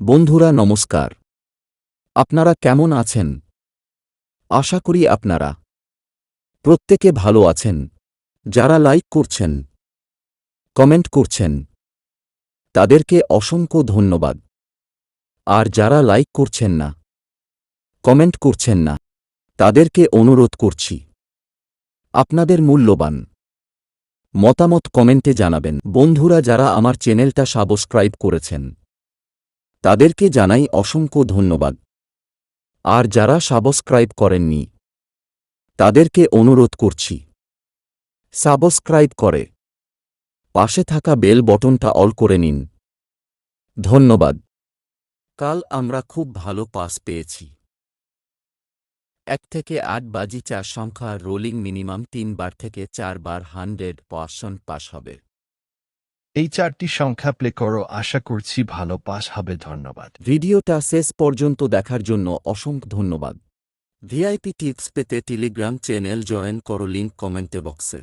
বন্ধুরা নমস্কার। আপনারা কেমন আছেন? আশা করি আপনারা প্রত্যেকে ভালো আছেন। যারা লাইক করছেন, কমেন্ট করছেন, তাদেরকে অসংখ্য ধন্যবাদ। আর যারা লাইক করছেন না, কমেন্ট করছেন না, তাদেরকে অনুরোধ করছি, আপনাদের মূল্যবান মতামত কমেন্টে জানাবেন। বন্ধুরা যারা আমার চ্যানেলটা সাবস্ক্রাইব করেছেন, তাদেরকে জানাই অসংখ্য ধন্যবাদ। আর যারা সাবস্ক্রাইব করেননি, তাদেরকে অনুরোধ করছি, সাবস্ক্রাইব করে পাশে থাকা বেল বটনটা অল করে নিন। ধন্যবাদ। কাল আমরা খুব ভালো পাস পেয়েছি। 1 থেকে 8 বাজি 4 সংখ্যা রোলিং মিনিমাম 3 বার থেকে 4 বার 100% পাস হবে। এই 4টি সংখ্যা প্লে করো, আশা করছি ভালো পাস হবে। ধন্যবাদ। ভিডিওটা শেষ পর্যন্ত দেখার জন্য অসংখ্য ধন্যবাদ। ভিআইপি টিপস পেতে টেলিগ্রাম চ্যানেল জয়েন করো, লিংক কমেন্টে বক্সে।